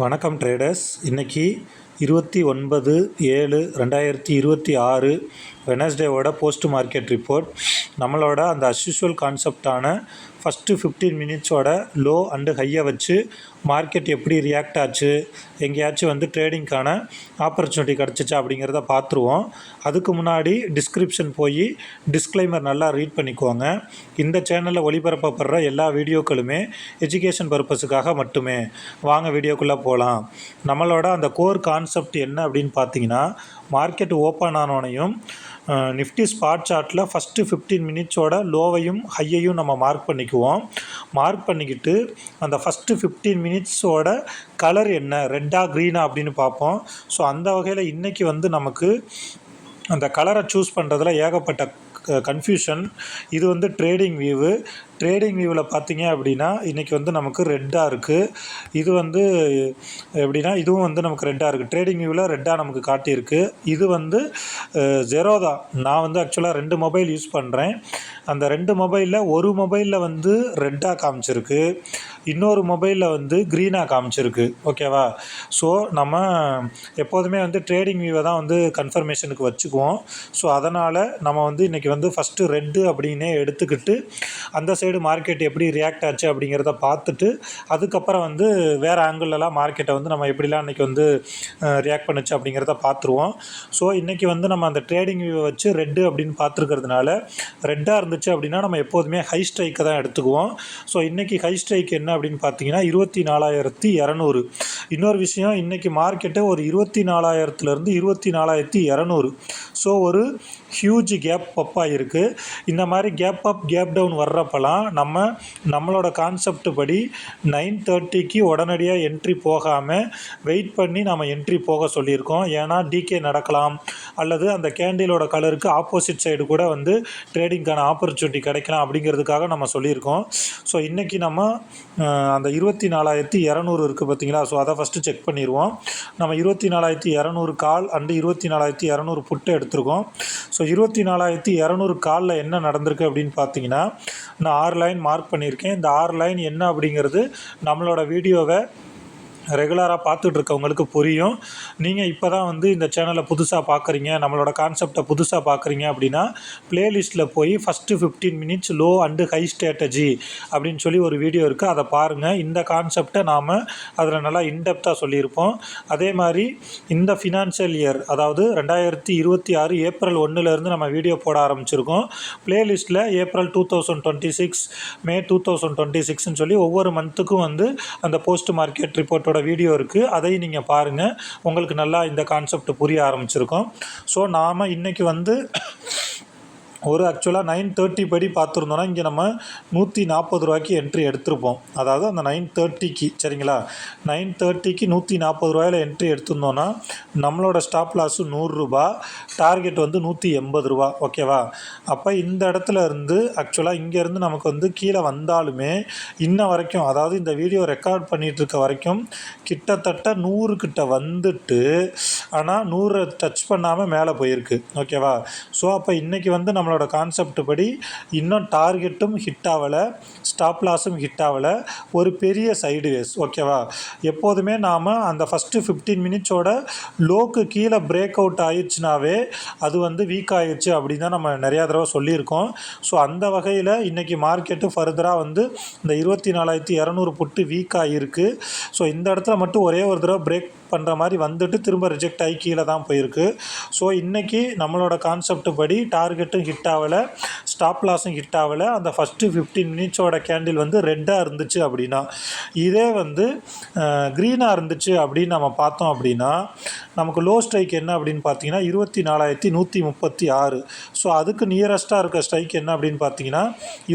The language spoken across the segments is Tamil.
வணக்கம் ட்ரேடர்ஸ். இன்றைக்கி 29/7/2026 வெனஸ்டேவோட போஸ்ட் மார்க்கெட் ரிப்போர்ட். நம்மளோட அந்த அஸ்யூஷுவல் கான்செப்டான ஃபஸ்ட்டு 15 மினிட்ஸோட லோ அண்டு ஹையை வச்சு மார்க்கெட் எப்படி ரியாக்ட் ஆச்சு, எங்கேயாச்சும் ட்ரேடிங்க்கான ஆப்பர்ச்சுனிட்டி கிடச்சிச்சா அப்படிங்கிறத பார்த்துருவோம். அதுக்கு முன்னாடி டிஸ்கிரிப்ஷன் போய் டிஸ்க்ளைமர் நல்லா ரீட் பண்ணிக்கோங்க. இந்த சேனலில் ஒளிபரப்பப்படுற எல்லா வீடியோக்களுமே எஜுகேஷன் பர்பஸுக்காக மட்டுமே. வாங்க வீடியோக்குள்ளே போகலாம். நம்மளோட அந்த கோர் கான்செப்ட் என்ன அப்படின்னு பார்த்தீங்கன்னா, மார்க்கெட் ஓப்பன் ஆனோனையும் நிஃப்டி ஸ்பாட் சார்ட்டில் ஃபஸ்ட்டு 15 மினிட்ஸோட லோவையும் ஹையையும் நம்ம மார்க் பண்ணிக்கிட்டு அந்த ஃபஸ்ட்டு 15 மினிட்ஸோட கலர் என்ன, ரெட்டா க்ரீனா அப்படின்னு பார்ப்போம். ஸோ அந்த வகையில் இன்றைக்கி நமக்கு அந்த கலரை சூஸ் பண்ணுறதுல ஏகப்பட்ட கன்ஃபியூஷன். இது ட்ரேடிங் வியூவில் பார்த்தீங்க அப்படின்னா இன்றைக்கி நமக்கு ரெட்டாக இருக்குது. இது எப்படின்னா இதுவும் நமக்கு ரெட்டாக இருக்குது. ட்ரேடிங் வியூவில் ரெட்டாக நமக்கு காட்டியிருக்கு. இது ஜெரோதா. நான் ஆக்சுவலாக 2 மொபைல் யூஸ் பண்ணுறேன். அந்த 2 மொபைலில் ஒரு மொபைலில் ரெட்டாக காமிச்சிருக்கு, இன்னொரு மொபைலில் க்ரீனாக காமிச்சிருக்கு. ஓகேவா? ஸோ நம்ம எப்போதுமே ட்ரேடிங் வியூவை தான் கன்ஃபர்மேஷனுக்கு வச்சுக்குவோம். ஸோ அதனால் நம்ம இன்றைக்கி ஃபஸ்ட்டு ரெட்டு அப்படின்னே எடுத்துக்கிட்டு அந்த சைடு மார்க்கெட் எப்படி ரியாக்ட் ஆச்சு அப்படிங்கிறத பார்த்துட்டு அதுக்கப்புறம் வேறு ஆங்கிள்லாம் மார்க்கெட்டை நம்ம எப்படிலாம் இன்றைக்கி ரியாக்ட் பண்ணுச்சு அப்படிங்கிறத பார்த்துருவோம். ஸோ இன்றைக்கி நம்ம அந்த ட்ரேடிங் வியூவை வச்சு ரெட்டு அப்படின்னு பார்த்துருக்கிறதுனால, ரெட்டாக இருந்துச்சு அப்படின்னா நம்ம எப்போதுமே ஹை ஸ்ட்ரைக்கை தான் எடுத்துக்குவோம். ஸோ இன்றைக்கி ஹை ஸ்ட்ரைக் என்ன அப்படின்னு பார்த்தீங்கன்னா 24,200. இன்னொரு விஷயம், இன்றைக்கி மார்க்கெட்டு ஒரு 24,000லேருந்து 24,200. ஸோ ஒரு ஹியூஜ் கேப் அப்பாக இருக்குது. இந்த மாதிரி கேப் அப் கேப் டவுன் வர்றப்பெல்லாம் நம்மளோட கான்செப்ட் படி 9:30க்கு உடனடியாக என்ட்ரி போகாமல் வெயிட் பண்ணி நம்ம என்ட்ரி போக சொல்லியிருக்கோம். ஏன்னா டிகே நடக்கலாம், அல்லது அந்த கேண்டிலோட கலருக்கு ஆப்போசிட் சைடு கூட ட்ரேடிங்க்கான ஆப்பர்ச்சுனிட்டி கிடைக்கலாம் அப்படிங்கிறதுக்காக நம்ம சொல்லியிருக்கோம். ஸோ இன்றைக்கி நம்ம அந்த 24,200 இருக்குது பார்த்தீங்களா? ஸோ அதை ஃபஸ்ட்டு செக் பண்ணிடுவோம். நம்ம 24,200 கால் அண்டு 24,200 புட்டு எடுத்திருக்கோம். ஸோ 24,200 காலில் என்ன நடந்திருக்கு அப்படின்னு பார்த்தீங்கன்னா, நான் 6 லைன் மார்க் பண்ணியிருக்கேன். இந்த 6 லைன் என்ன அப்படிங்கிறது நம்மளோட வீடியோவை ரெகுலராக பார்த்துட்டு இருக்கவங்களுக்கு புரியும். நீங்கள் இப்போ தான் இந்த சேனலை புதுசாக பார்க்குறீங்க, நம்மளோட கான்செப்டை புதுசாக பார்க்குறீங்க அப்படின்னா ப்ளேலிஸ்ட்டில் போய் first 15 minutes low and high strategy அப்படின்னு சொல்லி ஒரு வீடியோ இருக்குது, அதை பாருங்கள். இந்த கான்செப்டை நாம் அதில் நல்லா இன்டெப்த்தாக சொல்லியிருப்போம். அதே மாதிரி இந்த ஃபினான்ஷியல் இயர், அதாவது 2026 ஏப்ரல் 1லேருந்து நம்ம வீடியோ போட ஆரம்பிச்சிருக்கோம். ப்ளேலிஸ்ட்டில் ஏப்ரல் 2026, மே 2026ன்னு சொல்லி ஒவ்வொரு மந்த்துக்கும் அந்த போஸ்ட் மார்க்கெட் ரிப்போர்ட்டோட வீடியோ இருக்குது. அதையும் நீங்கள் பாருங்கள். உங்களுக்கு நல்லா இந்த கான்செப்ட் புரிய ஆரம்பிச்சிருக்கோம். ஸோ நாம் இன்றைக்கி ஒரு ஆக்சுவலாக 9:30 படி பார்த்துருந்தோன்னா இங்கே நம்ம 140 ரூபாய்க்கு என்ட்ரி எடுத்திருப்போம். அதாவது அந்த 9:30க்கு, சரிங்களா, 9:30க்கு 140 ரூபாயில் என்ட்ரி எடுத்திருந்தோன்னா நம்மளோட ஸ்டாப் லாஸு 100 ரூபா, டார்கெட் 180 ரூபா. ஓகேவா? அப்போ இந்த இடத்துல இருந்து ஆக்சுவலாக இங்கேருந்து நமக்கு கீழே வந்தாலுமே இன்ன வரைக்கும், அதாவது இந்த வீடியோ ரெக்கார்ட் பண்ணிகிட்டு இருக்க வரைக்கும் கிட்டத்தட்ட 100 கிட்ட வந்துட்டு, ஆனால் 100 டச் பண்ணாமல் மேலே போயிருக்கு. ஓகேவா? ஸோ அப்போ இன்றைக்கி நம்மளோட கான்செப்ட் படி இன்னும் டார்கெட்டும் ஹிட் ஆகலை, ஸ்டாப் லாஸும் ஹிட் ஆகலை, ஒரு பெரிய சைடுவேஸ். ஓகேவா? எப்போதுமே நாம் அந்த ஃபஸ்ட்டு 15 மினிட்ஸோட லோக்கு கீழே பிரேக் அவுட் ஆயிடுச்சுனாவே அது வீக் ஆயிடுச்சு அப்படின்னு தான் நம்ம நிறையா தடவை சொல்லியிருக்கோம். ஸோ அந்த வகையில் இன்றைக்கி மார்க்கெட்டு ஃபர்தராக இந்த 24,200 புட்டு வீக் ஆகிருக்கு. ஸோ இந்த இடத்துல மட்டும் ஒரே ஒரு தடவை பிரேக் பண்ணுற மாதிரி வந்துட்டு திரும்ப ரிஜெக்ட் ஆகி கீழே தான் போயிருக்கு. ஸோ இன்றைக்கி நம்மளோட கான்செப்ட் படி டார்கெட்டும் ஹிட் ஆகலை, ஸ்டாப் லாஸும் ஹிட் ஆகலை. அந்த ஃபஸ்ட்டு 15 மினிட்ஸோட கேண்டில் ரெட்டாக இருந்துச்சு அப்படின்னா, இதே க்ரீனாக இருந்துச்சு அப்படின்னு நம்ம பார்த்தோம் அப்படின்னா நமக்கு லோ ஸ்ட்ரைக் என்ன அப்படின்னு பார்த்தீங்கன்னா 24,136. ஸோ அதுக்கு நியரஸ்ட்டாக இருக்க ஸ்ட்ரைக் என்ன அப்படின்னு பார்த்தீங்கன்னா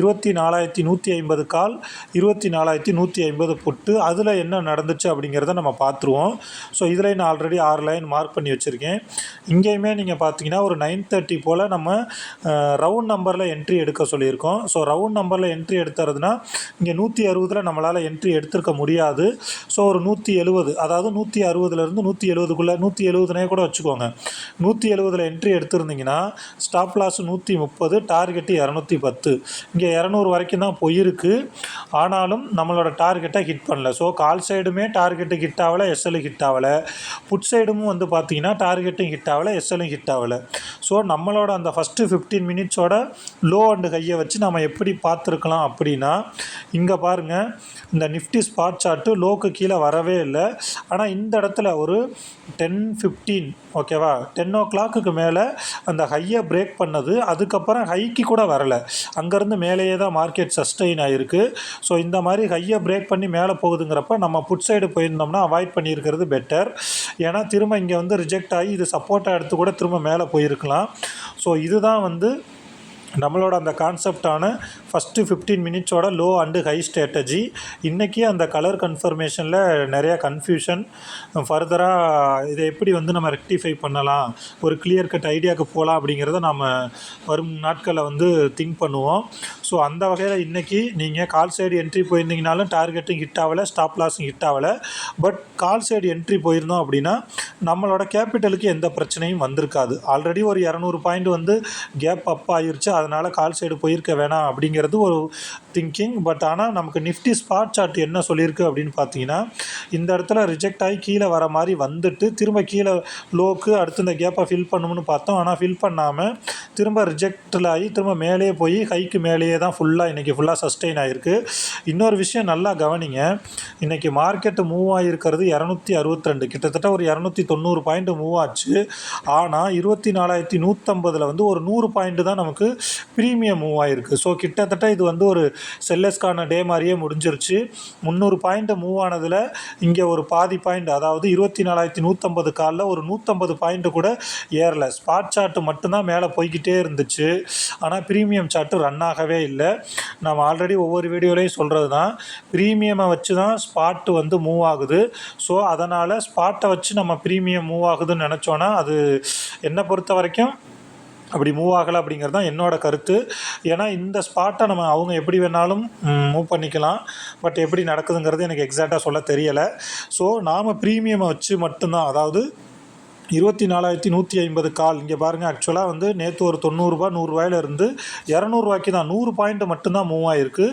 24,150 கால், 24,150 புட்டு. அதில் என்ன நடந்துச்சு அப்படிங்கிறத நம்ம பார்த்துருவோம். ஸோ இதில் நான் ஆல்ரெடி 6 லைன் மார்க் பண்ணி வச்சுருக்கேன். இங்கேயுமே நீங்கள் பார்த்தீங்கன்னா ஒரு 9:30 போல் நம்ம ரவுண்ட் நம்பரில் என்ட்ரி எடுக்க சொல்லியிருக்கோம். ஸோ ரவுண்ட் நம்பரில் என்ட்ரி எடுத்துறதுனா இங்கே 160 நம்மளால் என்ட்ரி எடுத்திருக்க முடியாது. ஸோ ஒரு 170, அதாவது 160லேருந்து 170க்குள்ளே 170னே கூட வச்சுக்கோங்க. 170 என்ட்ரி எடுத்திருந்தீங்கன்னா ஸ்டாப் லாஸ் 130, டார்கெட்டு 210. இங்கே 200 வரைக்கும் தான் போயிருக்கு. ஆனாலும் நம்மளோட டார்கெட்டை ஹிட் பண்ணல. ஸோ கால் சைடுமே டார்கெட்டு ஹிட் ஆகலை, எஸ்எல் ஹிட் ஆகலை. புட் சைடும் வந்து பார்த்தீங்கன்னா டார்கெட்டும் ஹிட் ஆகலை, எஸ்எல்லும் ஹிட் ஆகலை. ஸோ நம்மளோட அந்த ஃபஸ்ட்டு 15 மினிட்ஸோட லோ அண்டு ஹையை வச்சு நம்ம எப்படி பார்த்துருக்கலாம் அப்படின்னா, இங்கே பாருங்கள், இந்த நிஃப்டி ஸ்பாட் சார்ட்டு லோக்கு கீழே வரவே இல்லை. ஆனால் இந்த இடத்துல ஒரு 10:15 ஓகேவா, 10 o'clock மேலே அந்த ஹையை பிரேக் பண்ணது. அதுக்கப்புறம் ஹைக்கு கூட வரலை, அங்கேருந்து மேலேயே தான் மார்க்கெட் சஸ்டெயின் ஆகிருக்கு. ஸோ இந்த மாதிரி ஹையை பிரேக் பண்ணி மேலே போகுதுங்கிறப்ப நம்ம புட் சைடு போயிருந்தோம்னா அவாய்ட் பண்ணியிருக்கிறது பெட்டர். ஏன்னா திரும்ப இங்கே வந்து ரிஜெக்ட் ஆகி இது சப்போர்ட்டாக எடுத்து கூட திரும்ப மேலே போயிருக்கலாம். ஸோ இதுதான் வந்து நம்மளோட அந்த கான்செப்டான ஃபஸ்ட்டு 15 மினிட்ஸோட லோ அண்டு ஹை ஸ்ட்ராட்டஜி. இன்றைக்கி அந்த கலர் கன்ஃபர்மேஷனில் நிறையா கன்ஃபியூஷன். ஃபர்தராக இதை எப்படி வந்து நம்ம ரெக்டிஃபை பண்ணலாம், ஒரு கிளியர் கட் ஐடியாவுக்கு போகலாம் அப்படிங்கிறத நம்ம வரும் நாட்களில் வந்து திங்க் பண்ணுவோம். ஸோ அந்த வகையில் இன்றைக்கி நீங்கள் கால் சைடு என்ட்ரி போயிருந்தீங்கனாலும் டார்கெட்டும் ஹிட் ஆகலை, ஸ்டாப் லாஸும் ஹிட் ஆகலை. பட் கால் சைடு என்ட்ரி போயிருந்தோம் அப்படின்னா நம்மளோட கேபிட்டலுக்கு எந்த பிரச்சனையும் வந்திருக்காது. ஆல்ரெடி ஒரு 200 பாயிண்ட் வந்து கேப் அப் ஆகிருச்சு, அதனால் கால் சைடு போயிருக்க வேணாம் அப்படிங்கிறது ஒரு திங்கிங். பட் ஆனால் நமக்கு நிஃப்டி ஸ்பாட் சார்ட் என்ன சொல்லியிருக்கு அப்படின்னு பார்த்தீங்கன்னா, இந்த இடத்துல ரிஜெக்ட் ஆகி கீழே வர மாதிரி வந்துட்டு திரும்ப கீழே லோக்கு அடுத்து இந்த கேப்பை ஃபில் பண்ணணும்னு பார்த்தோம். ஆனால் ஃபில் பண்ணாமல் திரும்ப ரிஜெக்டில் ஆகி திரும்ப மேலேயே போய் ஹைக்கு மேலேயே தான் இன்றைக்கி ஃபுல்லாக சஸ்டெயின் ஆகிருக்கு. இன்னொரு விஷயம் நல்லா கவனிங்க, இன்றைக்கி மார்க்கெட்டு மூவ் ஆகிருக்கிறது 262, கிட்டத்தட்ட ஒரு 290 பாயிண்ட் மூவ் ஆச்சு. ஆனால் 24,150 வந்து ஒரு 100 பாயிண்ட் தான் நமக்கு ப்ரீமியம் மூவ் ஆகிருக்கு. ஸோ கிட்டத்தட்ட இது வந்து ஒரு செல்லர்ஸ்க்கான டே மாதிரியே முடிஞ்சிருச்சு. 300 பாயிண்ட் மூவ் ஆனதில் இங்கே ஒரு பாதி பாயிண்ட், அதாவது 24,150 காலில் ஒரு 150 பாயிண்ட்டு கூட ஏறலை. ஸ்பாட் சார்ட்டு மட்டும்தான் மேலே போய்கிட்டே இருந்துச்சு. ஆனால் ப்ரீமியம் சார்ட்டு ரன் ஆகவே இல்லை. நம்ம ஆல்ரெடி ஒவ்வொரு வீடியோலையும் சொல்கிறது தான், ப்ரீமியமை வச்சு தான் ஸ்பாட்டு வந்து மூவ் ஆகுது. ஸோ அதனால் ஸ்பாட்டை வச்சு நம்ம ப்ரீமியம் மூவ் ஆகுதுன்னு நினச்சோன்னா அது என்னை பொறுத்த வரைக்கும் அப்படி மூவ் ஆகலை அப்படிங்கிறது தான் என்னோடய கருத்து. ஏன்னா இந்த ஸ்பாட்டை நம்ம அவங்க எப்படி வேணாலும் மூவ் பண்ணிக்கலாம். பட் எப்படி நடக்குதுங்கிறது எனக்கு எக்ஸாக்டாக சொல்ல தெரியலை. ஸோ நாம் ப்ரீமியமை வச்சு மட்டும்தான், அதாவது 24,150 கால் இங்கே பாருங்கள். ஆக்சுவலாக வந்து நேற்று ஒரு 90 ரூபா 100 ரூபாயிலிருந்து 200 ரூபாய்க்கு தான் 100 பாயிண்ட் மட்டும்தான் மூவ் ஆகிருக்கு.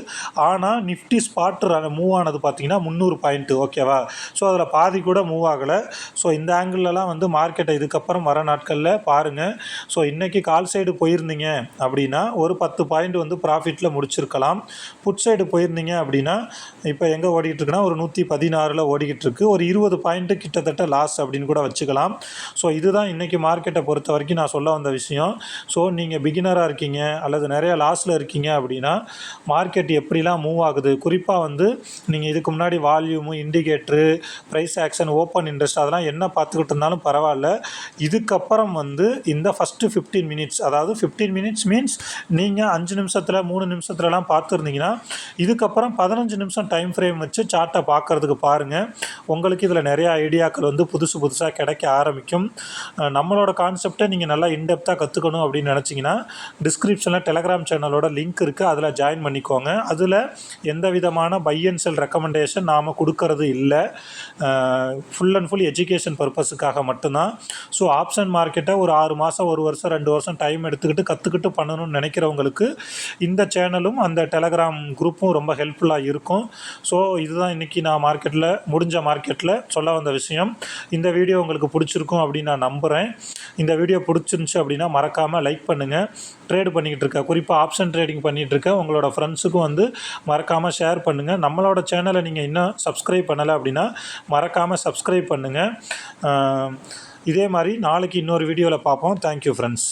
ஆனால் நிஃப்டி ஸ்பாட் மூவ் ஆனது பார்த்திங்கன்னா 300 பாயிண்ட்டு ஓகேவா. ஸோ அதில் பாதி கூட மூவ் ஆகலை. ஸோ இந்த ஆங்கிள்லாம் வந்து மார்க்கெட்டை இதுக்கப்புறம் வர நாட்களில் பாருங்கள். ஸோ இன்றைக்கி கால் சைடு போயிருந்தீங்க அப்படின்னா ஒரு 10 பாயிண்ட் வந்து ப்ராஃபிட்டில் முடிச்சிருக்கலாம். புட் சைடு போயிருந்தீங்க அப்படின்னா இப்போ எங்கே ஓடிக்கிட்டு இருக்குன்னா ஒரு 116 ஓடிக்கிட்டு இருக்குது. ஒரு 20 பாயிண்ட்டு கிட்டத்தட்ட லாஸ் அப்படின்னு கூட வச்சுக்கலாம். ஸோ இதுதான் இன்றைக்கி மார்க்கெட்டை பொறுத்த வரைக்கும் நான் சொல்ல வந்த விஷயம். ஸோ நீங்கள் பிகினராக இருக்கீங்க அல்லது நிறையா லாஸில் இருக்கீங்க அப்படின்னா மார்க்கெட் எப்படிலாம் மூவ் ஆகுது, குறிப்பாக வந்து நீங்கள் இதுக்கு முன்னாடி volume, indicator, price action, open interest அதெல்லாம் என்ன பார்த்துக்கிட்டு இருந்தாலும் பரவாயில்ல. இதுக்கப்புறம் வந்து இந்த ஃபஸ்ட்டு 15 மினிட்ஸ், அதாவது 15 மினிட்ஸ் மீன்ஸ் நீங்கள் 5 நிமிஷத்தில் 3 நிமிஷத்துலலாம் பார்த்துருந்தீங்கன்னா இதுக்கப்புறம் 15 நிமிஷம் டைம் ஃப்ரேம் வச்சு சார்ட்டை பார்க்குறதுக்கு பாருங்கள். உங்களுக்கு இதில் நிறையா ஐடியாக்கள் வந்து புதுசாக கிடைக்க ஆரம்பிக்கும். நம்மளோட கான்செப்டை நீங்கள் நல்லா இன்டெப்த்தாக கற்றுக்கணும் அப்படின்னு நினச்சிங்கன்னா டிஸ்கிரிப்ஷனில் டெலகிராம் சேனலோட லிங்க் இருக்குது, அதில் ஜாயின் பண்ணிக்கோங்க. அதில் எந்த விதமான பை அண்ட் செல் ரெக்கமெண்டேஷன் நாம் கொடுக்கறது இல்லை. ஃபுல் அண்ட் ஃபுல் எஜுகேஷன் பர்பஸுக்காக மட்டும்தான். ஸோ ஆப்ஷன் மார்க்கெட்டை ஒரு 6 மாதம் 1 வருஷம் 2 வருஷம் டைம் எடுத்துக்கிட்டு கற்றுக்கிட்டு பண்ணணும்னு நினைக்கிறவங்களுக்கு இந்த சேனலும் அந்த டெலகிராம் குரூப்பும் ரொம்ப ஹெல்ப்ஃபுல்லாக இருக்கும். ஸோ இதுதான் இன்றைக்கி நான் முடிஞ்ச மார்க்கெட்டில் சொல்ல வந்த விஷயம். இந்த வீடியோ உங்களுக்கு பிடிச்சிருக்கும் அப்படின்னு நான் நம்புகிறேன். இந்த வீடியோ பிடிச்சிருந்துச்சு அப்படின்னா மறக்காமல் லைக் பண்ணுங்கள். ட்ரேடு பண்ணிக்கிட்டு இருக்க, குறிப்பாக ஆப்ஷன் ட்ரேடிங் பண்ணிகிட்டு இருக்க உங்களோட ஃப்ரெண்ட்ஸுக்கும் வந்து மறக்காமல் ஷேர் பண்ணுங்கள். நம்மளோட சேனலை நீங்கள் இன்னும் சப்ஸ்கிரைப் பண்ணலை அப்படின்னா மறக்காமல் சப்ஸ்கிரைப் பண்ணுங்கள். இதே மாதிரி நாளைக்கு இன்னொரு வீடியோவில் பார்ப்போம். Thank you friends.